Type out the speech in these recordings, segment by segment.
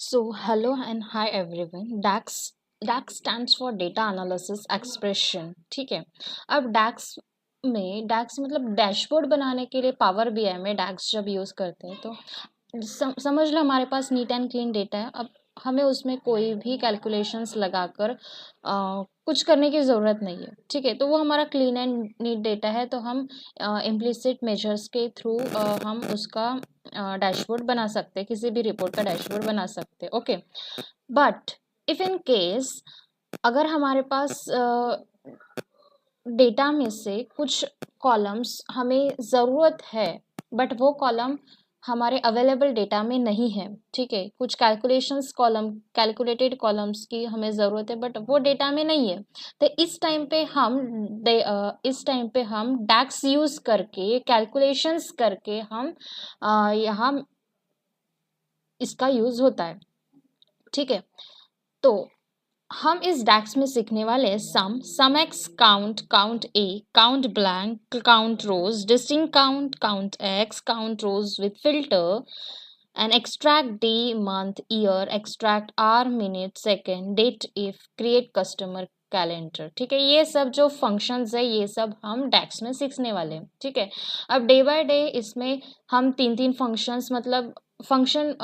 Hello and hi everyone. DAX stands for Data Analysis Expression. ठीक है. अब DAX मतलब डैशबोर्ड बनाने के लिए पावर बीआई में DAX जब यूज़ करते हैं तो समझ लो हमारे पास नीट एंड क्लीन डेटा है. अब हमें उसमें कोई भी कैलकुलेशंस लगाकर कुछ करने की ज़रूरत नहीं है. ठीक है, तो वो हमारा क्लीन एंड नीट डेटा है, तो हम इम्प्लिसिट मेजर्स के थ्रू हम उसका डैशबोर्ड बना सकते हैं, किसी भी रिपोर्ट का डैशबोर्ड बना सकते हैं. Okay, but if in case अगर हमारे पास डेटा में से कुछ कॉलम्स हमें ज़रूरत है बट वो कॉलम हमारे अवेलेबल डेटा में नहीं है. ठीक है, कुछ कैलकुलेटेड कॉलम्स की हमें ज़रूरत है बट वो डेटा में नहीं है, तो इस टाइम पे हम डैक्स यूज़ करके कैलकुलेशंस करके हम यहाँ इसका यूज़ होता है. ठीक है, तो हम इस डैक्स में सीखने वाले हैं sum X, count A, count blank, count rows, distinct count X, count rows with filter and extract day, month, year, extract hour, minute, second, date if, create customer calendar. ठीक है, ये सब जो फंक्शंस है ये सब हम डैक्स में सीखने वाले हैं. ठीक है, अब डे बाय डे इसमें हम तीन फंक्शंस मतलब फंक्शन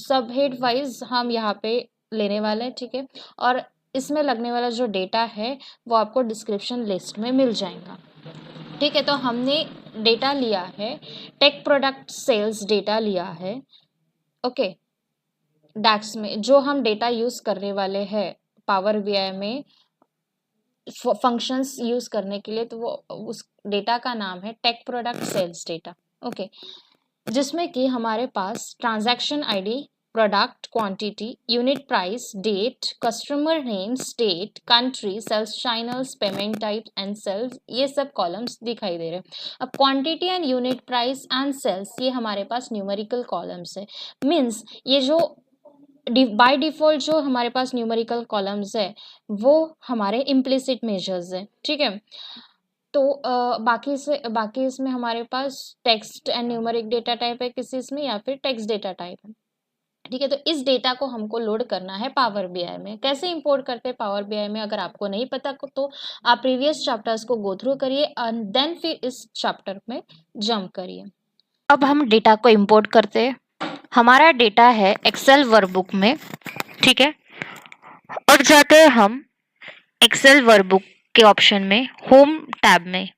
सब हेड वाइज हम यहाँ पे लेने वाले हैं. ठीक है, और इसमें लगने वाला जो डेटा है वो आपको डिस्क्रिप्शन लिस्ट में मिल जाएगा. ठीक है, तो हमने डेटा लिया है, टेक प्रोडक्ट सेल्स डेटा लिया है. ओके, डैक्स में जो हम डेटा यूज़ करने वाले हैं पावर बीआई में फंक्शंस यूज़ करने के लिए, तो वो उस डेटा का नाम है tech product sales data. Okay, जिसमें कि हमारे पास transaction ID, product, quantity, unit price, date, customer name, state, country, sales channels, payment type and sales, ये सब कॉलम्स दिखाई दे रहे हैं. अब quantity and unit price and sales ये हमारे पास न्यूमेरिकल कॉलम्स है. मीन्स ये जो बाय डिफ़ॉल्ट जो हमारे पास न्यूमेरिकल कॉलम्स है वो हमारे इम्प्लिसिट मेजर्स है. ठीक है, तो बाकी इसमें हमारे पास text and numeric data type है किसी इसमें, या फिर टेक्स्ट डेटा टाइप है. ठीक है, तो इस डेटा को हमको लोड करना है पावर बीआई में. कैसे इंपोर्ट करते हैं पावर बीआई में, अगर आपको नहीं पता तो आप प्रीवियस चैप्टर्स को गो थ्रू करिए एंड देन फिर इस चैप्टर में जंप करिए. अब हम डेटा को इंपोर्ट करते हैं. हमारा डेटा है एक्सेल वर्कबुक में. ठीक है, अब जाते हैं हम एक्सेल वर्कबुक के ऑप्शन में, होम टैब में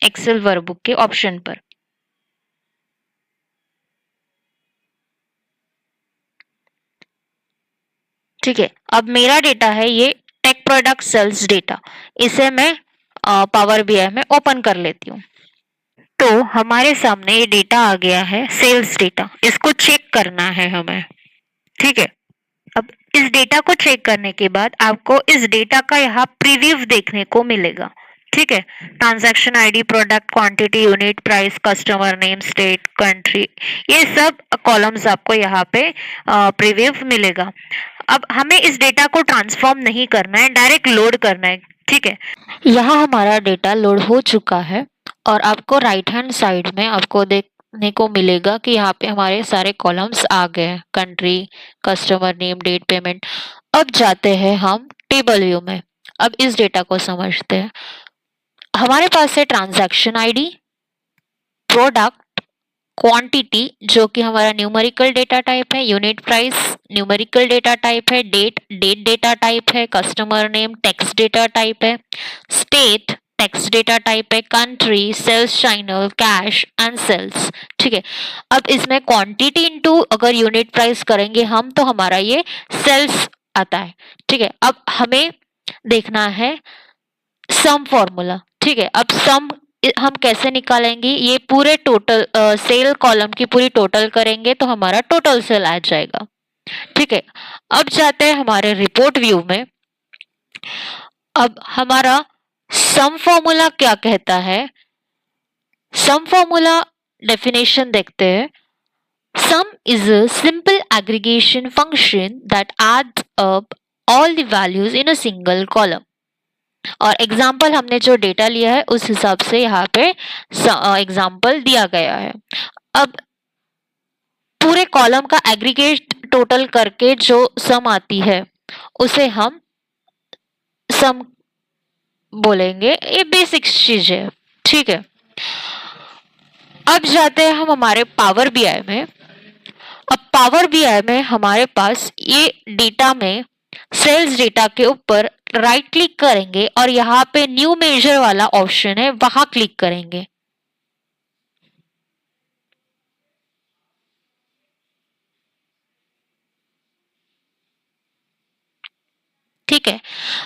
एक्सेल वर्कबुक के ऑप्शन पर. ठीक है, अब मेरा डेटा है ये टेक प्रोडक्ट सेल्स डेटा. इसे मैं पावर बीआई में ओपन कर लेती हूँ. तो हमारे सामने ये डेटा आ गया है, सेल्स डेटा. इसको चेक करना है हमें. ठीक है, अब इस डेटा को चेक करने के बाद आपको इस डेटा का यहाँ प्रीव्यू देखने को मिलेगा. ठीक है, transaction ID, product, quantity, unit price, customer name, state, country, ये सब कॉलम्स आपको यहाँ पे प्रीव्यू मिलेगा. अब हमें इस डेटा को ट्रांसफॉर्म नहीं करना है, डायरेक्ट लोड करना है. ठीक है, यहाँ हमारा डेटा लोड हो चुका है और आपको राइट हैंड साइड में आपको देखने को मिलेगा कि यहाँ पे हमारे सारे कॉलम्स आ गए हैं, country, customer name, date, payment. अब जाते हैं हम टेबल व्यू में. अब इस डेटा को समझते हैं. हमारे पास है ट्रांजैक्शन आईडी, प्रोडक्ट, क्वांटिटी जो कि हमारा न्यूमेरिकल डेटा टाइप है, unit price numerical data type है, डेट डेटा टाइप है, customer name text data type है, स्टेट टेक्स्ट डेटा टाइप है, country, sales channel, cash and sales. ठीक है, अब इसमें क्वांटिटी इनटू अगर यूनिट प्राइस करेंगे हम तो हमारा ये सेल्स आता है. ठीक है, अब हमें देखना है सम फॉर्मूला. ठीक है, अब सम हम कैसे निकालेंगे, ये पूरे टोटल सेल कॉलम की पूरी टोटल करेंगे तो हमारा टोटल सेल आ जाएगा. ठीक है, अब जाते हैं हमारे रिपोर्ट व्यू में. अब हमारा सम फॉर्मूला क्या कहता है, सम फॉर्मूला डेफिनेशन देखते हैं. सम is a simple aggregation function that adds up all the values in a single column. और एग्जाम्पल हमने जो डेटा लिया है उस हिसाब से यहाँ पे एग्जाम्पल दिया गया है. अब पूरे कॉलम का एग्रीगेट टोटल करके जो सम आती है उसे हम सम बोलेंगे। ये बेसिक चीज है, ठीक है। अब जाते हैं हम हमारे पावर बीआई में। अब पावर बीआई में हमारे पास ये डेटा में सेल्स डेटा के ऊपर राइट क्लिक करेंगे और यहाँ पे न्यू मेजर वाला ऑप्शन है, वहां क्लिक करेंगे। ठीक है।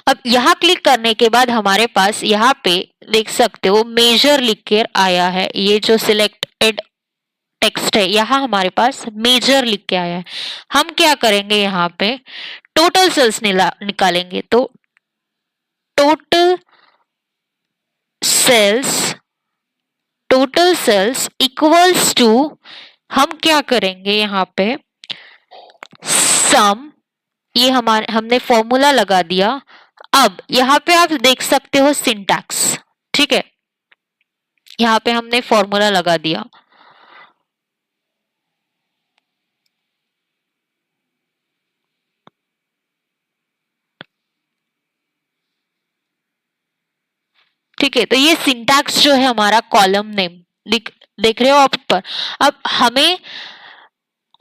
अब यहाँ क्लिक करने के बाद हमारे पास यहाँ पे देख सकते हो मेजर लिख कर आया है। ये जो सिलेक्टेड टेक्स्ट है यहाँ हमारे पास मेजर लिख के आया है। हम क्या करेंगे, यहाँ पे टोटल सेल्स निकालेंगे। तो total sales, total sales equals to, हम क्या करेंगे यहाँ पे सम, ये हमारे हमने फॉर्मूला लगा दिया। अब यहाँ पे आप देख सकते हो सिंटैक्स, ठीक है। यहाँ पे हमने फॉर्मूला लगा दिया। ठीक है, तो ये सिंटैक्स जो है हमारा कॉलम नेम देख रहे हो आप ऊपर। अब हमें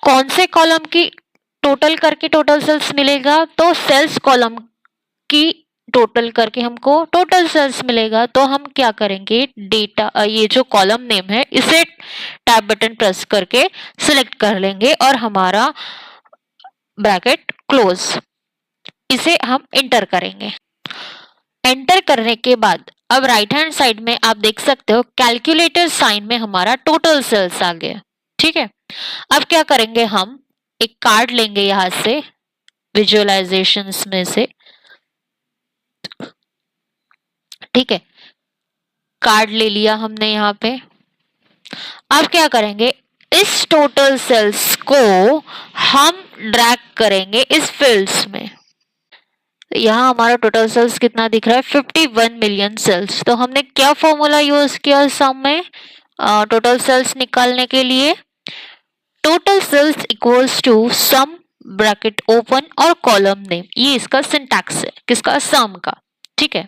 कौन से कॉलम की टोटल करके टोटल सेल्स मिलेगा, तो सेल्स कॉलम की टोटल करके हमको टोटल सेल्स मिलेगा। तो हम क्या करेंगे, डेटा ये जो कॉलम नेम है इसे टैब बटन प्रेस करके सिलेक्ट कर लेंगे और हमारा ब्रैकेट क्लोज, इसे हम एंटर करेंगे। एंटर करने के बाद अब राइट हैंड साइड में आप देख सकते हो कैलकुलेटर साइन में हमारा टोटल सेल्स आ गया, ठीक है। अब क्या करेंगे, हम एक कार्ड लेंगे यहां से विजुअलाइजेशंस में से, ठीक है। कार्ड ले लिया हमने यहाँ पे। अब क्या करेंगे, इस टोटल सेल्स को हम ड्रैग करेंगे इस फील्ड्स में। यहाँ हमारा टोटल सेल्स कितना दिख रहा है, 51 मिलियन सेल्स। तो हमने क्या फॉर्मूला यूज किया सम में टोटल सेल्स निकालने के लिए, total sales equals to sum bracket open और कॉलम नेम। ये इसका सिंटैक्स है, किसका, सम का, ठीक है।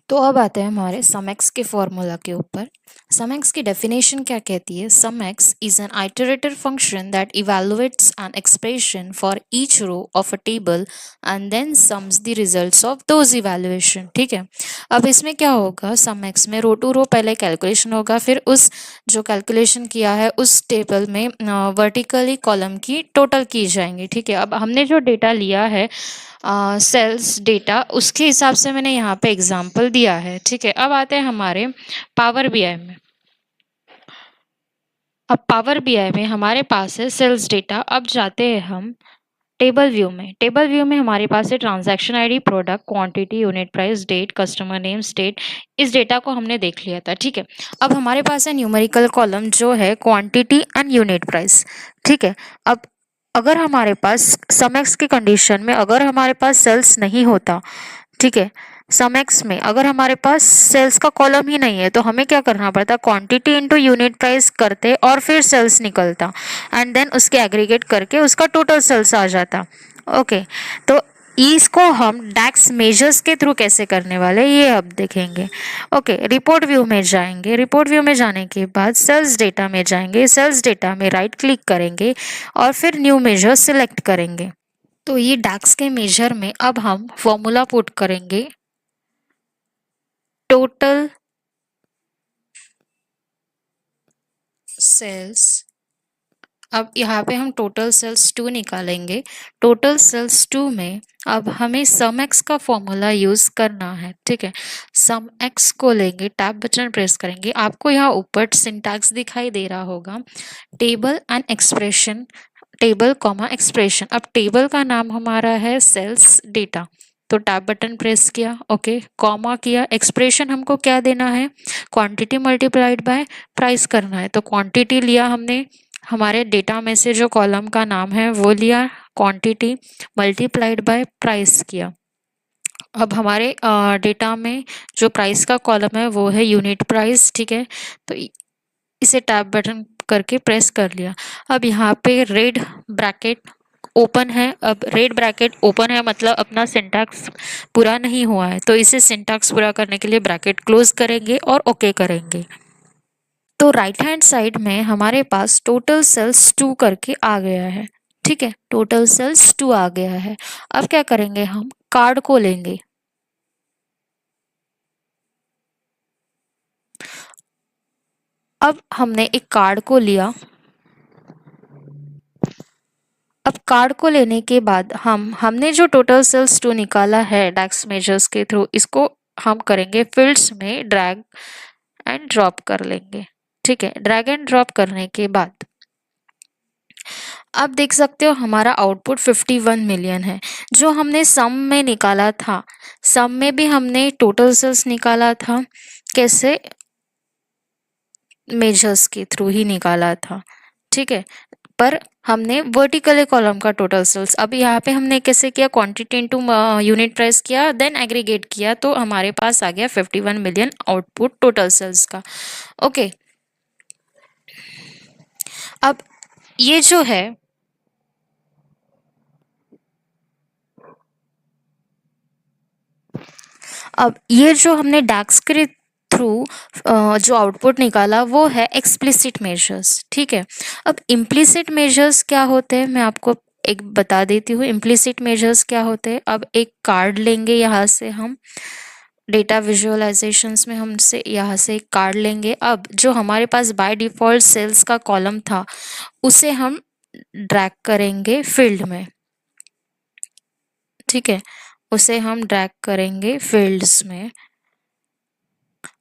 तो अब आते हैं हमारे सम एक्स के फॉर्मूला के ऊपर। सम एक्स की डेफिनेशन क्या कहती है, sum X is an iterative function that evaluates an expression for each row of a table and then sums the results of those evaluation, ठीक है। अब इसमें क्या होगा, सम एक्स में रो टू रो पहले कैलकुलेशन होगा, फिर उस जो कैलकुलेशन किया है उस टेबल में वर्टिकली कॉलम की टोटल की जाएंगी, ठीक है। अब हमने जो डेटा लिया है सेल्स डेटा, उसके हिसाब से मैंने यहाँ पे एग्जाम्पल दिया है, ठीक है। अब आते हैं हमारे पावर बीआई में। अब पावर बीआई में हमारे पास है सेल्स डेटा। अब जाते हैं हम टेबल व्यू में। टेबल व्यू में हमारे पास है transaction ID, product, quantity, unit price, date, customer name, state. इस डेटा को हमने देख लिया था, ठीक है। अब हमारे पास है न्यूमेरिकल कॉलम जो है क्वांटिटी एंड यूनिट प्राइस, ठीक है। अब अगर हमारे पास सम एक्स की कंडीशन में अगर हमारे पास सेल्स नहीं होता, ठीक है, सम एक्स में अगर हमारे पास सेल्स का कॉलम ही नहीं है तो हमें क्या करना पड़ता, क्वांटिटी इनटू यूनिट प्राइस करते और फिर सेल्स निकलता एंड देन उसके एग्रीगेट करके उसका टोटल सेल्स आ जाता। ओके, तो इसको हम डैक्स मेजर्स के थ्रू कैसे करने वाले ये अब देखेंगे। ओके, रिपोर्ट व्यू में जाएंगे। रिपोर्ट व्यू में जाने के बाद सेल्स डेटा में जाएंगे। सेल्स डेटा में राइट क्लिक करेंगे और फिर न्यू मेजर सिलेक्ट करेंगे। तो ये डैक्स के मेजर में अब हम फॉर्मूला पुट करेंगे, टोटल सेल्स। अब यहाँ पे हम टोटल सेल्स 2 निकालेंगे। टोटल सेल्स 2 में अब हमें सम एक्स का फॉर्मूला यूज करना है, ठीक है। सम एक्स को लेंगे, टैब बटन प्रेस करेंगे। आपको यहाँ ऊपर सिंटैक्स दिखाई दे रहा होगा, table and expression, table comma expression. अब टेबल का नाम हमारा है सेल्स डेटा, तो टैब बटन प्रेस किया, ओके, कॉमा किया। एक्सप्रेशन हमको क्या देना है, क्वांटिटी मल्टीप्लाइड बाय प्राइस करना है। तो क्वांटिटी लिया हमने, हमारे डेटा में से जो कॉलम का नाम है वो लिया, क्वांटिटी मल्टीप्लाइड बाय प्राइस किया। अब हमारे डेटा में जो प्राइस का कॉलम है वो है यूनिट प्राइस, ठीक है। तो इसे टैब बटन करके प्रेस कर लिया। अब यहाँ पे रेड ब्रैकेट ओपन है, अब रेड ब्रैकेट ओपन है मतलब अपना सिंटैक्स पूरा नहीं हुआ है, तो इसे सिंटैक्स पूरा करने के लिए ब्रैकेट क्लोज करेंगे और ओके करेंगे। तो राइट हैंड साइड में हमारे पास टोटल सेल्स 2 करके आ गया है। ठीक है, टोटल सेल्स 2 आ गया है। अब क्या करेंगे, हम कार्ड को लेंगे। अब हमने एक कार्ड को लिया। अब कार्ड को लेने के बाद हमने जो टोटल सेल्स 2 निकाला है डैक्स मेजर्स के थ्रू, इसको हम करेंगे फील्ड्स में ड्रैग एंड ड्रॉप कर लेंगे। ठीक है, ड्रैग एंड ड्रॉप करने के बाद अब देख सकते हो हमारा आउटपुट 51 मिलियन है, जो हमने सम में निकाला था। सम में भी हमने टोटल सेल्स निकाला था, कैसे, मेजर्स के थ्रू ही निकाला था। ठीक है, पर हमने वर्टिकल कॉलम का टोटल सेल्स, अब यहाँ पे हमने कैसे किया, क्वांटिटी इनटू यूनिट प्राइस किया, देन एग्रीगेट किया, तो हमारे पास आ गया 51 मिलियन आउटपुट टोटल सेल्स का। ओके, अब ये जो है अब ये जो हमने डैक्स के थ्रू जो आउटपुट निकाला वो है एक्सप्लिसिट मेजर्स। ठीक है, अब इम्प्लिसिट मेजर्स क्या होते हैं मैं आपको एक बता देती हूँ। इम्प्लिसिट मेजर्स क्या होते हैं, अब एक कार्ड लेंगे, यहाँ से हम डेटा विजुअलाइजेशंस में हमसे यहाँ से एक कार्ड लेंगे। अब जो हमारे पास बाय डिफॉल्ट सेल्स का कॉलम था उसे हम ड्रैग करेंगे फील्ड में। ठीक है, उसे हम ड्रैग करेंगे फील्ड्स में।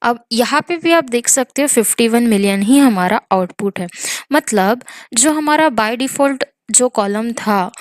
अब यहाँ पे भी आप देख सकते हो 51 मिलियन ही हमारा आउटपुट है। मतलब जो हमारा बाय डिफॉल्ट जो कॉलम था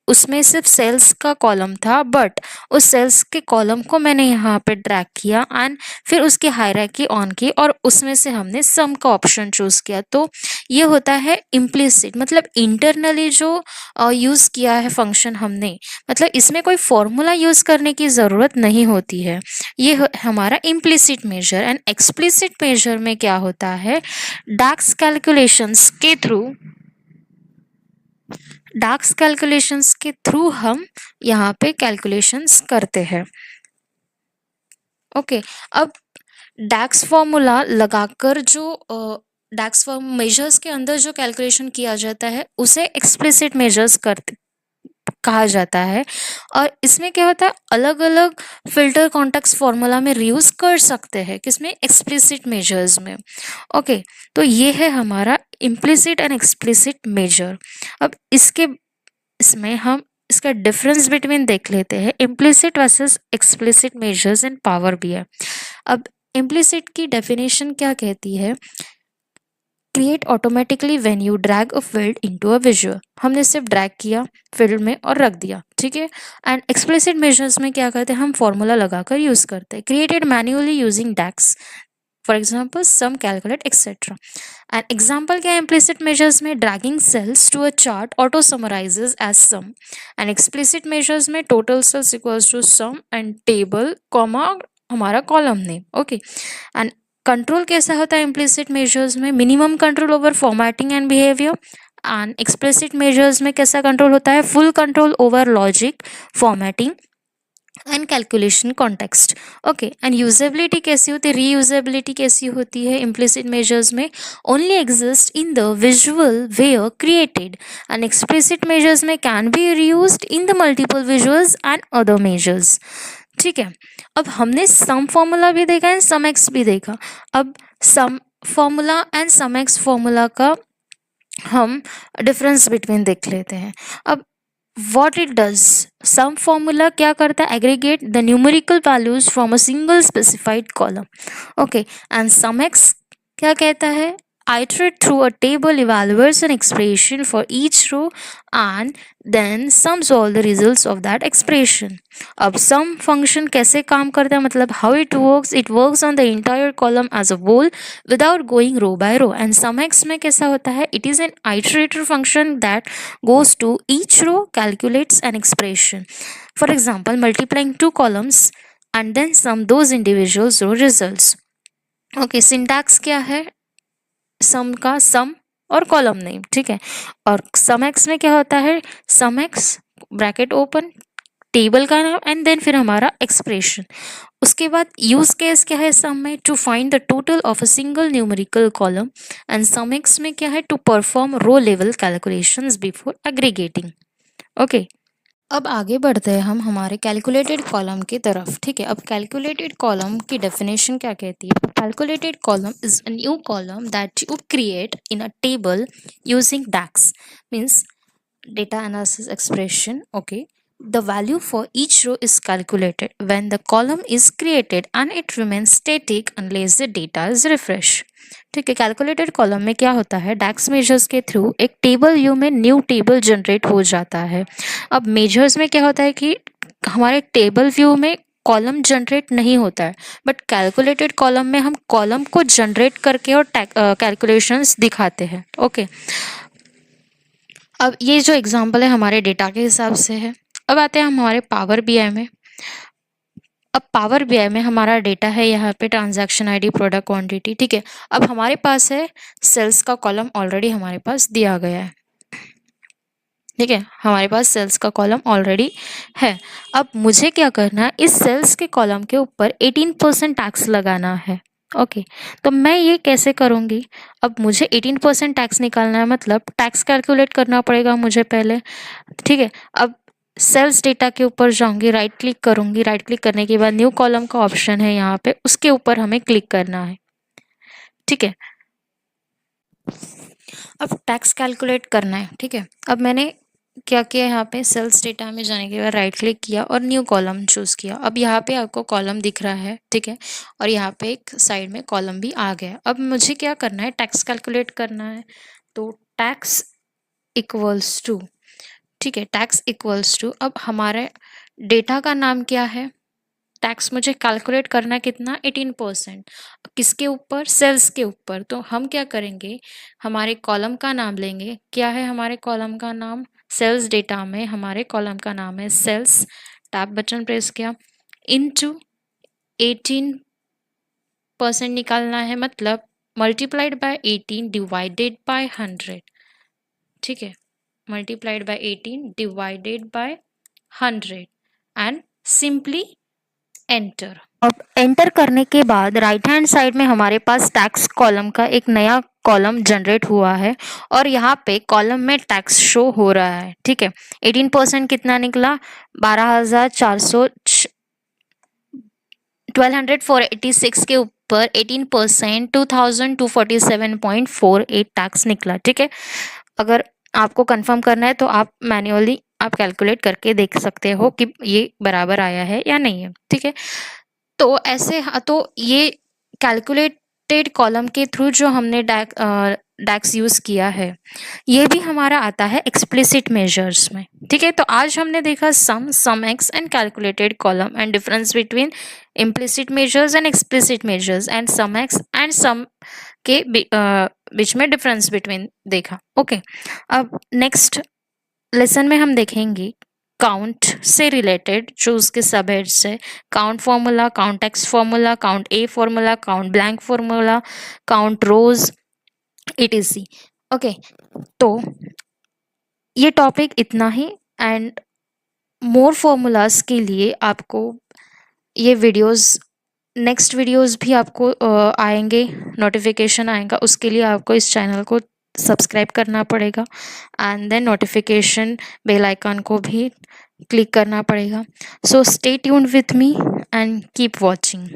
उसमें सिर्फ सेल्स का कॉलम था, बट उस सेल्स के कॉलम को मैंने यहाँ पे ड्रैग किया एंड फिर उसकी हायरार्की ऑन की और उसमें से हमने सम का ऑप्शन चूज किया। तो ये होता है इम्प्लिसिट, मतलब इंटरनली जो यूज़ किया है फंक्शन हमने, मतलब इसमें कोई फॉर्मूला यूज़ करने की ज़रूरत नहीं होती है। ये हमारा implicit measure. And explicit measure में क्या होता है, डैक्स कैलकुलेशंस के थ्रू हम यहाँ पे कैलकुलेशंस करते हैं। ओके, अब डैक्स फॉर्मूला लगाकर जो डैक्स मेजर्स के अंदर जो कैलकुलेशन किया जाता है उसे एक्सप्लिसिट मेजर्स कहा जाता है। और इसमें क्या होता है, अलग अलग फिल्टर कॉन्टेक्स्ट फॉर्मूला में रीयूज कर सकते हैं, किसमें, एक्सप्लिसिट मेजर्स में। ओके, तो ये है हमारा इम्प्लिसिट एंड एक्सप्लिसिट मेजर। अब इसमें हम इसका डिफरेंस बिटवीन देख लेते हैं, implicit versus explicit measures in power BI. अब इम्प्लिसिट की डेफिनेशन क्या कहती है, create automatically when you drag a field into a visual. हमने सिर्फ ड्रैग किया फील्ड में और रख दिया। ठीक है, एंड एक्सप्लिसिट मेजर्स में क्या करते हैं, हम फॉर्मूला लगाकर यूज करते हैं, created manually using DAX, for example sum, calculate etcetera. And example क्या है इम्प्लिसिट मेजर्स में, dragging sales to a chart auto summarises as sum. And explicit measures में total sales equals to sum and table comma हमारा column name. Okay, and control कैसा होता है implicit measures में, minimum control over formatting and behaviour. And explicit measures में कैसा control होता है, full control over logic, formatting and calculation context. Okay, and usability कैसी होती है, रीयूजेबिलिटी कैसी होती है इम्प्लिसिट मेजर्स में, only exist in the visual where created. And explicit measures में can be reused in the multiple visuals and other measures. ठीक है, अब हमने सम फॉर्मूला भी देखा है, सम एक्स भी देखा। अब sum formula and sum X formula का हम डिफरेंस बिटवीन देख लेते हैं। अब what it does, sum formula क्या करता है, aggregate the numerical values from a single specified column. Okay, and sum x क्या कहता है, iterate through a table, evaluates an expression for each row and then sums all the results of that expression. अब sum function कैसे काम करता है, मतलब how it works on the entire column as a whole without going row by row. And sum x में कैसा होता है, it is an iterator function that goes to each row, calculates an expression. For example, multiplying two columns and then sum those individual row results. Okay, syntax क्या है सम का, सम और column name, ठीक है। और सम एक्स में क्या होता है, sum x bracket open, table का नाम एंड देन फिर हमारा एक्सप्रेशन। उसके बाद यूज केस क्या है सम में, to find the total of a single numerical column, and sum X में क्या है, to perform row level calculations before aggregating. Okay, अब आगे बढ़ते हैं हम हमारे कैलकुलेटेड कॉलम की तरफ, ठीक है। अब कैलकुलेटेड कॉलम की डेफिनेशन क्या कहती है, calculated column is a new column that you create in a table using DAX, means data analysis expression. Okay, the value for each row is calculated when the column is created and it remains static unless the data is refreshed. ठीक है, calculated column में क्या होता है, डैक्स measures के through एक table view में new table generate हो जाता है। अब मेजर्स में क्या होता है कि हमारे टेबल व्यू में कॉलम जनरेट नहीं होता है, बट कैलकुलेटेड कॉलम में हम कॉलम को जनरेट करके और कैलकुलेशंस दिखाते हैं। ओके, अब ये जो एग्जांपल है हमारे डेटा के हिसाब से है। अब आते हैं हमारे पावर बीआई में। अब पावर बीआई में हमारा डेटा है यहाँ पे ट्रांजैक्शन आईडी, प्रोडक्ट क्वांटिटी, ठीक है। अब हमारे पास है सेल्स का कॉलम ऑलरेडी हमारे पास दिया गया है, ठीक है, हमारे पास सेल्स का कॉलम ऑलरेडी है। अब मुझे क्या करना है, इस सेल्स के कॉलम के ऊपर 18% टैक्स लगाना है। ओके, तो मैं ये कैसे करूँगी, अब मुझे 18% टैक्स निकालना है, मतलब टैक्स कैलकुलेट करना पड़ेगा मुझे पहले, ठीक है। अब सेल्स डेटा के ऊपर जाऊंगी, राइट क्लिक करूंगी, राइट क्लिक करने के बाद न्यू कॉलम का ऑप्शन है यहाँ पे, उसके ऊपर हमें क्लिक करना है, ठीक है। अब टैक्स कैलकुलेट करना है, ठीक है। अब मैंने क्या किया, यहाँ पे सेल्स डेटा में जाने के बाद राइट क्लिक किया और न्यू कॉलम चूज किया। अब यहाँ पे आपको कॉलम दिख रहा है, ठीक है, और यहाँ पे एक साइड में कॉलम भी आ गया। अब मुझे क्या करना है, टैक्स कैलकुलेट करना है, तो टैक्स इक्वल्स टू, ठीक है, टैक्स इक्वल्स टू, अब हमारे डेटा का नाम क्या है, टैक्स मुझे कैलकुलेट करना कितना, 18%, किसके ऊपर, सेल्स के ऊपर। तो हम क्या करेंगे, हमारे कॉलम का नाम लेंगे, क्या है हमारे कॉलम का नाम, सेल्स डेटा में हमारे कॉलम का नाम है सेल्स, टैब बटन प्रेस किया, इनटू 18% निकालना है, मतलब मल्टीप्लाइड बाय 18 डिवाइडेड बाय 100, ठीक है, multiplied by 18 divided by 100 and simply enter. अब एंटर करने के बाद राइट हैंड साइड में हमारे पास टैक्स कॉलम का एक नया कॉलम जनरेट हुआ है और यहाँ पे कॉलम में टैक्स शो हो रहा है, ठीक है। 18% कितना निकला, 12,486 के ऊपर 18% 2,247.48 टैक्स निकला, ठीक है। अगर आपको कंफर्म करना है तो आप मैन्युअली आप कैलकुलेट करके देख सकते हो कि ये बराबर आया है या नहीं है, ठीक है। तो ऐसे तो ये कैलकुलेटेड कॉलम के थ्रू जो हमने डैक्स यूज़ किया है, ये भी हमारा आता है एक्सप्लिसिट मेजर्स में, ठीक है। तो आज हमने देखा sum X and calculated column and difference between implicit measures and explicit measures and sum X and sum के बीच में डिफरेंस बिटवीन देखा। ओके, अब नेक्स्ट लेसन में हम देखेंगे काउंट से रिलेटेड, जो उसके सब हेड्स है, count formula, count X formula, count A formula, count blank formula, count rows, etc। Okay, तो ये टॉपिक इतना ही, एंड मोर फॉर्मूलाज के लिए आपको ये वीडियोस, नेक्स्ट वीडियोस भी आपको आएंगे, नोटिफिकेशन आएगा, उसके लिए आपको इस चैनल को सब्सक्राइब करना पड़ेगा and then notification bell icon को भी क्लिक करना पड़ेगा। So stay tuned with me and keep watching.